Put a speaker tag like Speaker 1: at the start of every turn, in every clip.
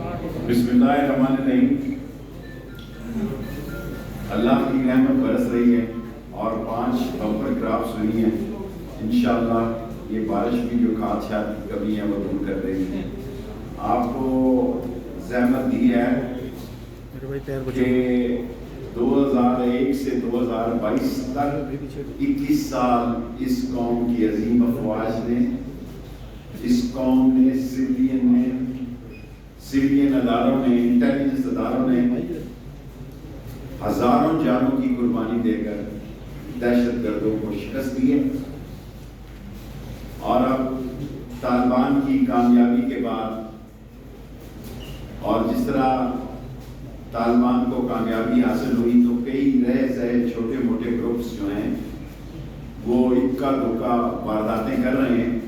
Speaker 1: بسم اللہ الرحمن الرحیم. اللہ کی رحمت برس رہی ہے اور 5 بمپر کراپس ہوئی ہیں. انشاءاللہ یہ بارش بھی جو خدشات کی کمی ہے وہ دور کر رہی ہے. آپ کو زحمت دی ہے کہ 2001 سے 2022 تک 21 سال اس قوم کی عظیم افواج نے، اس قوم نے، سویلین اداروں نے، انٹیلیجنس اداروں نے ہزاروں جانوں کی قربانی دے کر دہشت گردوں کو شکست دی ہے. اور اب طالبان کی کامیابی کے بعد اور جس طرح طالبان کو کامیابی حاصل ہوئی تو کئی رہ سہے چھوٹے موٹے گروپس جو ہیں وہ اکا دکا وارداتیں کر رہے ہیں.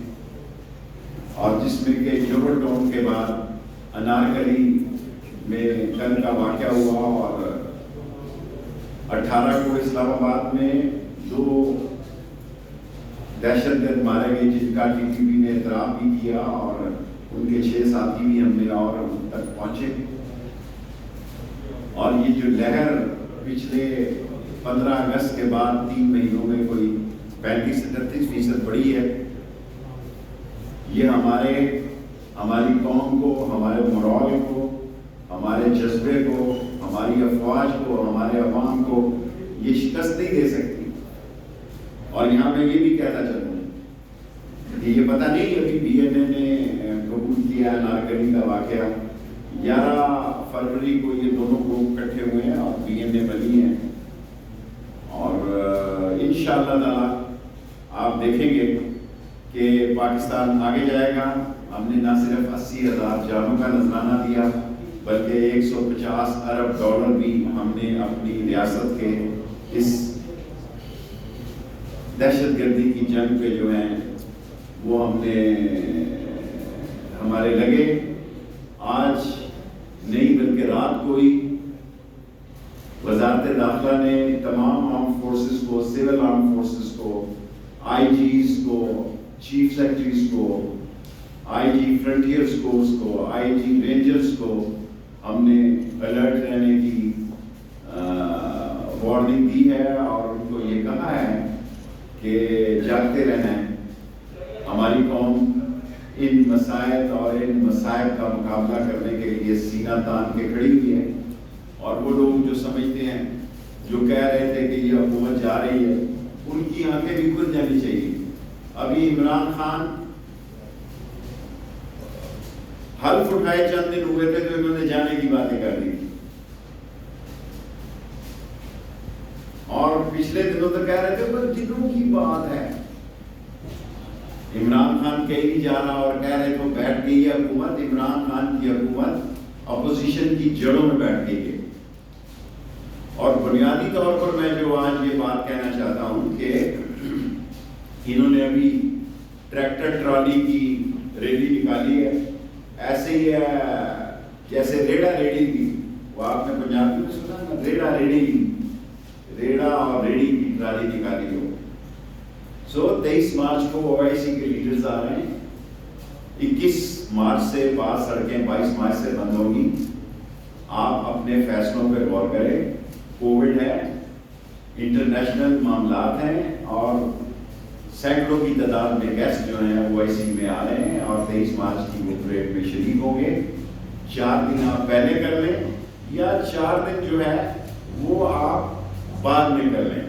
Speaker 1: اور جس میں کہ جوبل ٹاؤن کے بعد انارکلی میں کل کا واقعہ ہوا اور 18 کو اسلام آباد میں 2 دہشت گرد مارے گئے جن کا ٹی ٹی پی نے اعتراف بھی کیا اور ان کے 6 ساتھی بھی ہم نے اور ان تک پہنچے. اور یہ جو لہر پچھلے 15 اگست کے بعد 3 مہینوں میں کوئی 35-38% بڑھی ہے. یہ ہماری قوم کو، ہمارے مرال کو، ہمارے جذبے کو، ہماری افواج کو، ہمارے عوام کو یہ شکست نہیں دے سکتی. اور یہاں میں یہ بھی کہتا چلوں کہ یہ پتہ نہیں ابھی بی این اے نے قبول کیا انارکلی کا واقعہ. 11 فروری کو یہ دونوں گروپ اکٹھے ہوئے ہیں اور بی این اے بنی ہے. اور انشاءاللہ تعالی آپ دیکھیں گے کہ پاکستان آگے جائے گا. ہم نے نہ صرف 80,000 جانوں کا نذرانہ دیا بلکہ 150 ارب ڈالر بھی ہم نے اپنی ریاست کے اس دہشت گردی کی جنگ پہ جو ہیں وہ ہم نے ہمارے لگے. آج نہیں بلکہ رات کو ہی وزارت داخلہ نے تمام آرم فورسز کو، سول آرم فورسز کو، آئی جیز کو، چیف سیکرٹریز کو، آئی جی فرنٹیئرز فورس کو، آئی جی رینجرز کو ہم نے الرٹ رہنے کی وارننگ دی ہے اور ان کو یہ کہا ہے کہ جاگتے رہنا ہے. ہماری قوم ان مسائل اور ان مسائل کا مقابلہ کرنے کے لیے سینہ تان کے کھڑی ہوئی ہے. اور وہ لوگ جو سمجھتے ہیں، جو کہہ رہے تھے کہ یہ حکومت جا رہی ہے، ان کی آنکھیں بھی کھل جانی چاہیے. ابھی عمران خان حلف اٹھائے چند دن ہوئے تھے تو انہوں نے جانے کی باتیں کر دی اور پچھلے دنوں تک کہہ رہے تھے پر دنوں کی بات ہے. عمران خان کہیں نہیں جا رہا اور کہہ رہے تو بیٹھ گئی ہے حکومت. عمران خان کی حکومت اپوزیشن کی جڑوں میں بیٹھ گئی ہے. اور بنیادی طور پر میں جو آج یہ بات کہنا چاہتا ہوں کہ انہوں نے ابھی ٹریکٹر ٹرالی کی ریلی نکالی ہے. ایسے ہی ہے جیسے ریڑا ریڑی کی، وہ آپ نے پنجابی میں سنا نا، ریڑا ریڑی، ریڑا اور ریڑی کی ٹرالی نکالی ہو. 23 مارچ کو او آئی سی کے لیڈرز آ رہے ہیں. 21 مارچ سے بعض سڑکیں 22 مارچ سے بند ہوں گی. آپ اپنے فیصلوں پہ غور کریں. کووڈ ہے، انٹرنیشنل معاملات ہیں اور سینکڑوں کی تعداد میں گیسٹ جو ہیں او آئی سی میں آ رہے ہیں اور 23 مارچ کی وہ پریڈ میں شریک ہوں گے. 4 دن آپ پہلے کر لیں یا 4 دن جو ہے وہ آپ بعد میں کر لیں.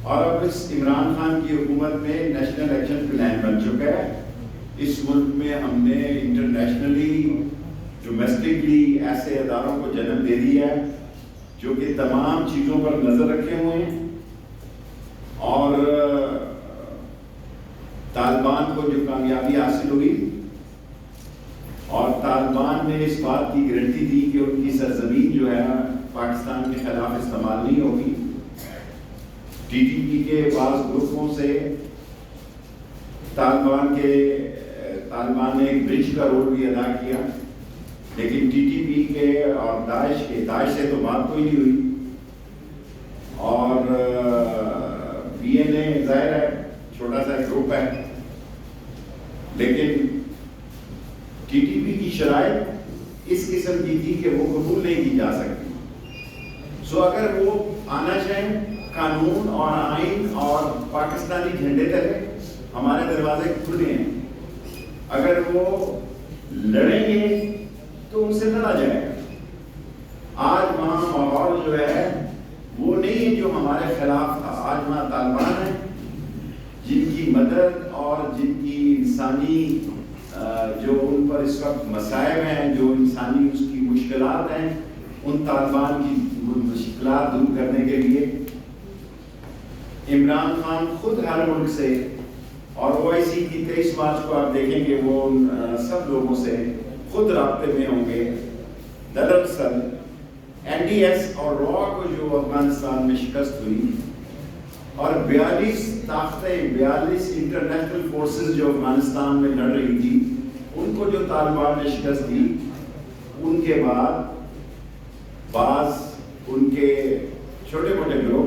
Speaker 1: اور اب اس عمران خان کی حکومت میں نیشنل ایکشن پلان بن چکا ہے. اس ملک میں ہم نے انٹرنیشنلی ڈومیسٹکلی ایسے اداروں کو جنم دے دیا ہے جو کہ تمام چیزوں پر نظر رکھے ہوئے ہیں. اور طالبان کو جو کامیابی حاصل ہوئی اور طالبان نے اس بات کی گارنٹی دی کہ ان کی سرزمین جو ہے پاکستان کے خلاف استعمال نہیں ہوگی. ٹی ٹی پی کے بعض گروپوں سے طالبان نے ایک برج کا رول بھی ادا کیا، لیکن ٹی ٹی پی کے اور داعش سے تو بات کوئی نہیں ہوئی. اور بی این اے ظاہر ہے چھوٹا سا گروپ ہے، لیکن ٹی ٹی پی کی شرائط اس قسم کی تھی کہ وہ قبول نہیں کی جا سکتی. سو اگر وہ آنا چاہیں قانون اور آئین اور پاکستانی جھنڈے تلے ہمارے دروازے کھلے ہیں. اگر وہ لڑیں گے تو ان سے لڑا جائے گا. آج وہاں ماحول جو ہے وہ نہیں ہے جو ہمارے خلاف تھا. آج وہاں طالبان ہیں جن کی مدد اور جن کی انسانی جو ان پر اس وقت مصائب ہیں, جو انسانی اس کی مشکلات ہیں, ان طالبان کی مشکلات دور کرنے کے لیے عمران خان خود ہر ملک سے, اور OIC کی 23 مارچ کو آپ دیکھیں گے وہ سب لوگوں سے خود رابطے میں ہوں گے. دراصل NDS اور RAW کو جو افغانستان میں شکست ہوئی اور 42 طاقتیں 42 انٹرنیشنل فورسز جو افغانستان میں لڑ رہی تھی ان کو جو طالبان نے شکست دی, ان کے بعد بعض ان کے چھوٹے موٹے گروہ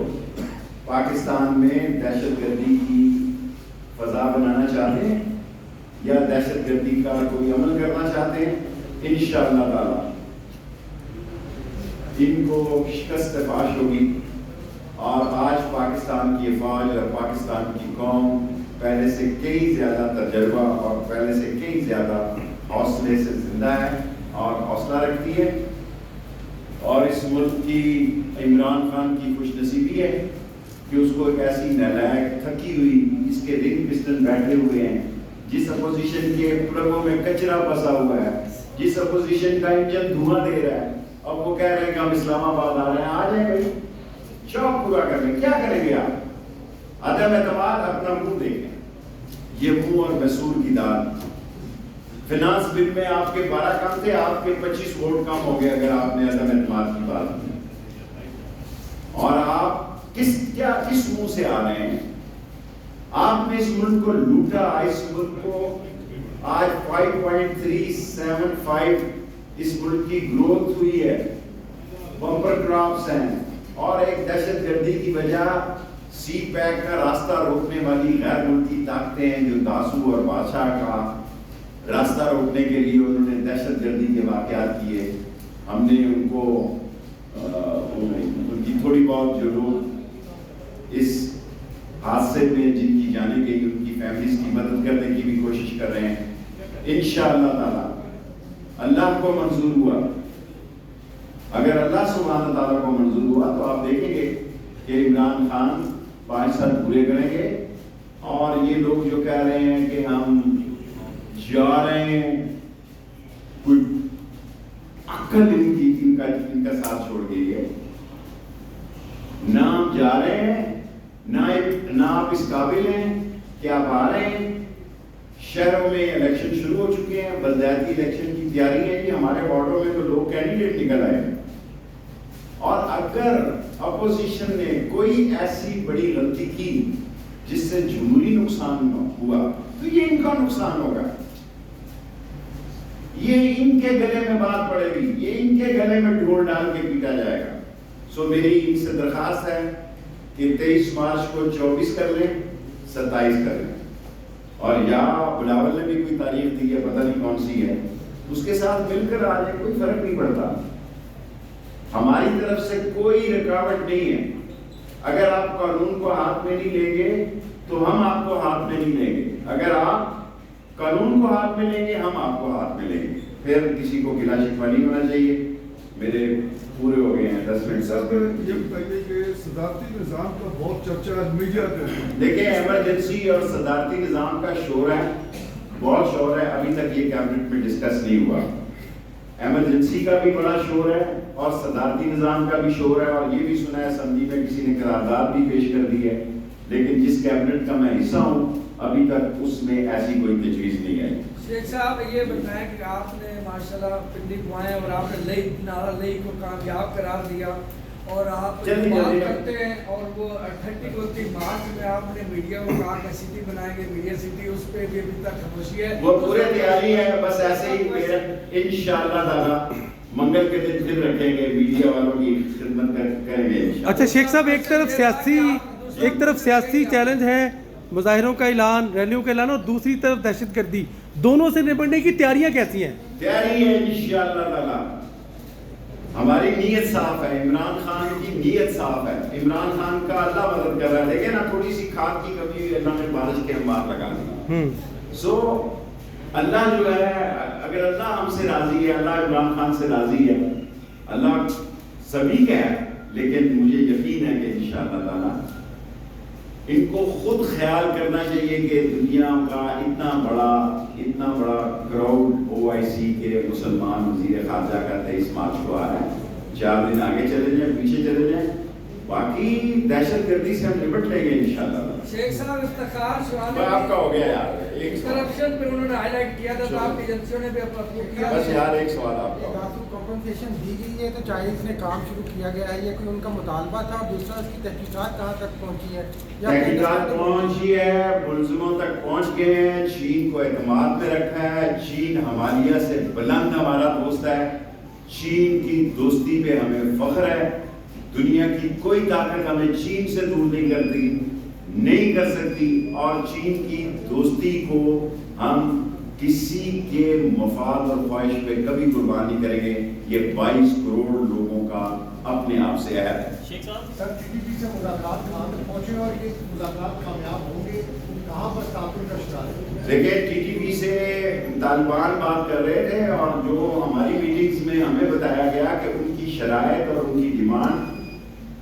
Speaker 1: پاکستان میں دہشت گردی کی فضا بنانا چاہتے ہیں یا دہشت گردی کا کوئی عمل کرنا چاہتے ہیں. انشاءاللہ تعالی ان کو شکست فاش ہوگی. اور آج پاکستان کی فوج اور پاکستان کی قوم پہلے سے کئی زیادہ تجربہ اور پہلے سے کئی زیادہ حوصلے سے زندہ ہے اور حوصلہ رکھتی ہے. اور اس ملک کی عمران خان کی خوش نصیبی ہے کہ اس کو ایک ایسی نالائق تھکی ہوئی اس کے رنگ پسٹن بیٹھے ہوئے ہیں, جس اپوزیشن کے پلگوں میں کچرا پسا ہوا ہے, جس اپوزیشن کا انجن دھواں دے رہا ہے, اب وہ کہہ رہے ہیں کہ ہم اسلام آباد آ رہے ہیں. آ جائیں بھائی, شوق پورا کر لیں. کیا کریں گے آپ؟ عدم اعتماد, اپنا منہ دیکھیں. یہ منہ اور مسور کی دال. فنانس بل میں آپ کے 12 کام تھے, آپ کے 25 ووٹ کم ہو گئے اگر آپ نے عدم اعتماد کی بات کی. اور آپ کس منہ سے آ رہے ہیں؟ آپ نے اس ملک کو لوٹا. اس ملک کو آج 5.375 اس ملک کی گروتھ ہوئی ہے, بمپر کراپس ہیں, اور ایک دہشت گردی کی وجہ سی پیک کا راستہ روکنے والی غیر ملکی طاقتیں ہیں جو داسو اور بادشاہ کا راستہ روکنے کے لیے انہوں نے دہشت گردی کے واقعات کیے. ہم نے ان کو ان کی تھوڑی بہت جو لوگ اس حادثے میں جن کی جانیں گئی ان کی فیملیز کی مدد کرنے کی بھی کوشش کر رہے ہیں. انشاءاللہ تعالی اللہ کو منظور ہوا, اگر اللہ سبحانہ تعالیٰ کو منظور ہوا تو آپ دیکھیں گے کہ عمران خان 5 سال پورے کریں گے. اور یہ لوگ جو کہہ رہے ہیں کہ ہم جا رہے ہیں, کوئی عقل ان کا ساتھ چھوڑ گئی ہے. نہ ہم جا رہے ہیں, نہ آپ اس قابل ہیں کہ آپ آ رہے ہیں. شہروں میں الیکشن شروع ہو چکے ہیں, بلدیاتی الیکشن کی تیاری ہے. کہ ہمارے وارڈوں میں تو لوگ کینڈیڈیٹ نکل آئے ہیں. اور اگر اپوزیشن نے کوئی ایسی بڑی غلطی کی جس سے جمہوری نقصان ہوا تو یہ ان کا نقصان ہوگا. یہ ان کے گلے میں بات پڑے گی, یہ ان کے گلے میں ڈھول ڈال کے پیٹا جائے گا. سو میری ان سے درخواست ہے کہ 23 مارچ کو 24 کر لیں, 27 کر لیں. اور یا بلاول نے بھی کوئی تاریخ دی ہے, پتہ نہیں کون سی ہے, اس کے ساتھ مل کر آ جائیں, کوئی فرق نہیں پڑتا. ہماری طرف سے کوئی رکاوٹ نہیں ہے. اگر آپ قانون کو ہاتھ میں نہیں لیں گے تو ہم آپ کو ہاتھ میں نہیں لیں گے. اگر آپ قانون کو ہاتھ میں لیں گے ہم آپ کو ہاتھ میں لیں گے. پھر کسی کو گلا شکوہ نہیں ہونا چاہیے. میرے پورے ہو گئے ہیں 10 منٹ.
Speaker 2: سر یہ بتائیے کہ صدارتی نظام کا بہت چرچا ہے میڈیا پہ.
Speaker 1: دیکھیں ایمرجنسی اور صدارتی نظام کا شور ہے, بہت شور ہے. ابھی تک یہ کیبنٹ میں ڈسکس نہیں ہوا. ایمرجنسی کا بھی بڑا شور ہے اور صدارتی نظام کا بھی شور ہے. اور یہ بھی سنا ہے اسمبلی میں کسی نے قرارداد بھی پیش کر دی ہے, لیکن جس کیبنٹ کا میں حصہ ہوں ابھی تک اس میں ایسی کوئی تجویز نہیں آئی.
Speaker 3: شیخ صاحب یہ بتائیں کہ آپ نے ماشاءاللہ پنڈی گھمائے اور آپ نے لئی نعرہ لئی کو کامیاب قرار دیا اور آپ بات کرتے ہیں. اور وہ 30 مارچ میں آپ نے میڈیا کو کہا کہ سٹی بنائیں گے, میڈیا سٹی, اس پہ بھی ابھی تک خاموشی ہے.
Speaker 1: وہ پورے تیاری ہے, بس ایسے ہی انشاءاللہ تعالی منگل کے دن پھر رکھیں گے, میڈیا والوں کی خدمت کریں گے.
Speaker 4: اچھا شیخ صاحب, ایک طرف سیاسی چیلنج ہے, مظاہروں کا اعلان, ریلیوں کا اعلان, اور دوسری طرف دہشت گردی, دونوں سے نپٹنے کی تیاریاں کیسی ہیں؟
Speaker 1: تیاری ہے انشاءاللہ تعالی. ہماری نیت صاف ہے, عمران خان کی نیت صاف ہے. عمران خان کا اللہ مدد کر رہا ہے. دیکھیں نا تھوڑی سی کھاد کی کمی ہوئی, اللہ نے بارش کے انبار لگا دی. سو اللہ جو ہے, اگر اللہ ہم سے راضی ہے, اللہ عمران خان سے راضی ہے, اللہ سبھی کا ہے, لیکن مجھے یقین ہے کہ انشاءاللہ تعالی ان کو خود خیال کرنا چاہیے کہ دنیا کا اتنا بڑا کراؤڈ OIC کے مسلمان وزیر خارجہ کا 23 مارچ کو آ رہا ہے. 4 دن آگے چلے جائیں, پیچھے چلے جائیں, باقی دہشت گردی سے ہم نمٹ لیں گے انشاءاللہ.
Speaker 3: شیخ صاحب افتخار شوہان
Speaker 1: آپ کا ہو گیا یار, ایک
Speaker 3: کرپشن پہ انہوں نے ہائی لائٹ کیا تھا, تو آپ کی ایجنسیوں نے بھی اپنا کیا.
Speaker 1: بس یار ایک سوال آپ کا.
Speaker 5: کمپنسیشن دی گئی ہے تو چائنیز نے کام شروع کیا گیا ہے, یہ کوئی ان کا مطالبہ تھا, اور دوسرا اس کی تحقیقات کہاں تک پہنچی ہے؟
Speaker 1: تحقیقات پہنچی ہے, ملزموں تک پہنچ گئے ہیں, چین کو اعتماد میں رکھا ہے. چین ہمالیہ سے بلند ہمارا دوست ہے, چین کی دوستی پہ ہمیں فخر ہے. دنیا کی کوئی طاقت ہمیں چین سے دور نہیں کر سکتی, اور چین کی دوستی کو ہم کسی کے مفاد اور خواہش پہ کبھی قربان نہیں کریں گے. یہ 22 کروڑ لوگوں کا اپنے آپ سے عہد ہے.
Speaker 6: سر TTP سے ملاقات کہاں تک پہنچے اور یہ ملاقات کامیاب ہوں گے, کہاں پر تعطل کا شکار ہے؟
Speaker 1: دیکھیں TTP سے طالبان بات کر رہے تھے, اور جو ہماری میٹنگز میں ہمیں بتایا گیا کہ ان کی شرائط اور ان کی ڈیمانڈ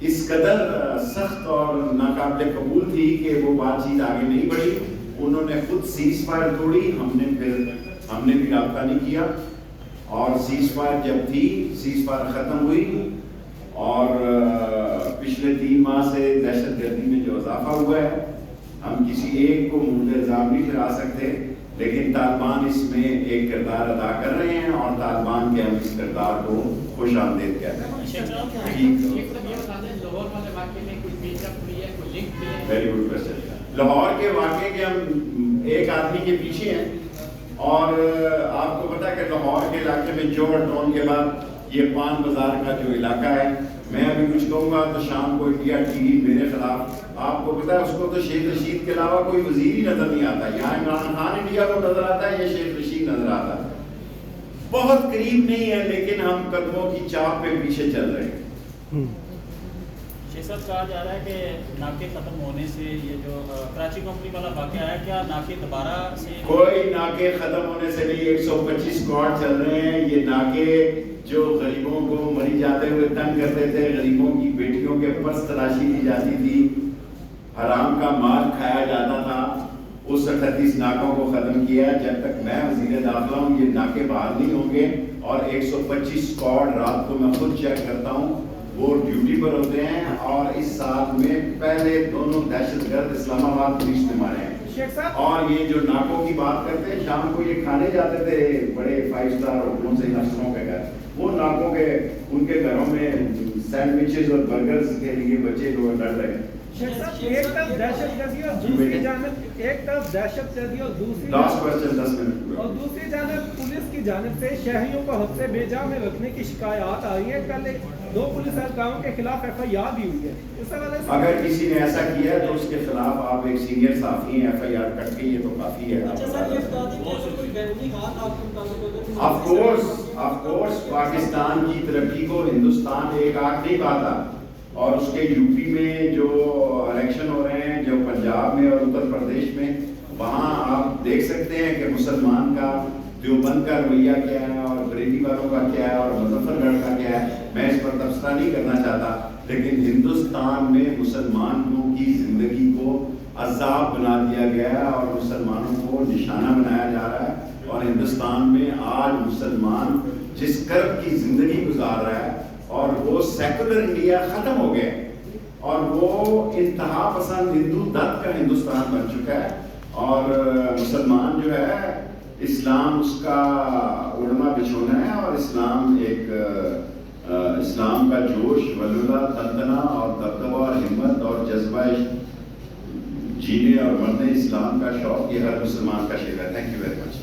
Speaker 1: اس قدر سخت اور ناقابل قبول تھی کہ وہ بات چیت آگے نہیں بڑھی. انہوں نے خود سیز فائر توڑی, ہم نے بھی رابطہ نہیں کیا, اور سیز فائر جب تھی, سیز فائر ختم ہوئی, اور پچھلے 3 ماہ سے دہشت گردی میں جو اضافہ ہوا ہے, ہم کسی ایک کو مورد الزام نہیں ٹھہرا سکتے, لیکن طالبان اس میں ایک کردار ادا کر رہے ہیں, اور طالبان کے ہم اس کردار کو خوش آمدید کہتے ہیں. Very good question. لاہور کے واقعے کے ہم ایک آدمی کے پیچھے ہیں, اور آپ کو پتا کہ لاہور کے علاقے میں جوہر ٹاؤن کے بعد یہ پان بازار کا جو علاقہ ہے, میں ابھی کچھ کہوں گا تو شام کو انڈیا TV میرے خلاف, آپ کو پتا ہے اس کو تو شیخ رشید کے علاوہ کوئی وزیر ہی نظر نہیں آتا. یہاں عمران خان انڈیا کو نظر آتا ہے, یہ شیخ رشید نظر آتا ہے. بہت قریب نہیں ہے, لیکن ہم قدموں کی چاپ پہ پیچھے چل رہے ہیں.
Speaker 7: شیخ صاحب کہا جا رہا ہے کہ ناکے ختم ہونے سے یہ جو کراچی کمپنی والا واقعہ ہے, کیا ناکے دوبارہ سے؟ کوئی
Speaker 1: ناکے ختم ہونے سے نہیں, 125 اسکواڈ چل رہے ہیں. یہ ناکے جو غریبوں کو مری جاتے ہوئے تنگ کرتے تھے, غریبوں کی بیٹیوں کے پرس تلاشی کی جاتی تھی, حرام کا مال کھایا جاتا تھا, اس 38 ناکوں کو ختم کیا. جب تک میں وزیر داخلہ ہوں یہ ناکے بحال نہیں ہوں گے, اور 125 اسکواڈ رات کو میں خود چیک کرتا ہوں, وہ ڈیوٹی پر ہوتے ہیں. اور اس سال میں پہلے دونوں دہشت گرد اسلام آباد پولیس میں مارے ہیں. اور یہ جو ناکوں کی بات کرتے ہیں, شام کو یہ کھانے جاتے تھے بڑے 5 اسٹار ہوٹلوں سے افسروں کے گھر, وہ ناکوں کے ان کے گھروں میں سینڈوچز اور برگرز کے لیے بچے لوگ لڑ رہے ہیں.
Speaker 4: ایک طرف دہشت گردی اور دوسری جانب اور دوسری جانب پولیس کی جانب سے شہریوں کو حبس بیجا میں رکھنے کی شکایات آ رہی ہیں. کل 2 پولیس اہلکاروں کے خلاف FIR بھی ہوئی ہے. اس حوالے سے
Speaker 1: اگر کسی نے ایسا کیا ہے تو اس کے خلاف آپ ایک سینئر صحافی ہیں, FIR کٹ کے, یہ تو کافی ہے. آف کورس پاکستان کی ترقی کو ہندوستان ایک آنکھ نہیں پاتا, اور اس کے UP میں جو الیکشن ہو رہے ہیں, جو پنجاب میں اور اتر پردیش میں, وہاں آپ دیکھ سکتے ہیں کہ مسلمان کا دیوبند کا رویہ کیا ہے, اور بریلی والوں کا کیا ہے, اور مظفر گڑھ کا کیا ہے. میں اس پر تبصرہ نہیں کرنا چاہتا, لیکن ہندوستان میں مسلمانوں کی زندگی کو عذاب بنا دیا گیا ہے, اور مسلمانوں کو نشانہ بنایا جا رہا ہے. اور ہندوستان میں آج مسلمان جس کرب کی زندگی گزار رہا ہے, اور وہ سیکولر انڈیا ختم ہو گئے, اور وہ انتہا پسند ہندو دت کا ہندوستان بن چکا ہے. اور مسلمان جو ہے, اسلام اس کا اڑنا بچھونا ہے, اور اسلام ایک اسلام کا جوش, ولولہ, تنتنا اور دبدبہ اور ہمت اور جذبہ جینے اور مرنے, اسلام کا شوق, یہ ہر مسلمان کا شعر ہے. Thank you very much.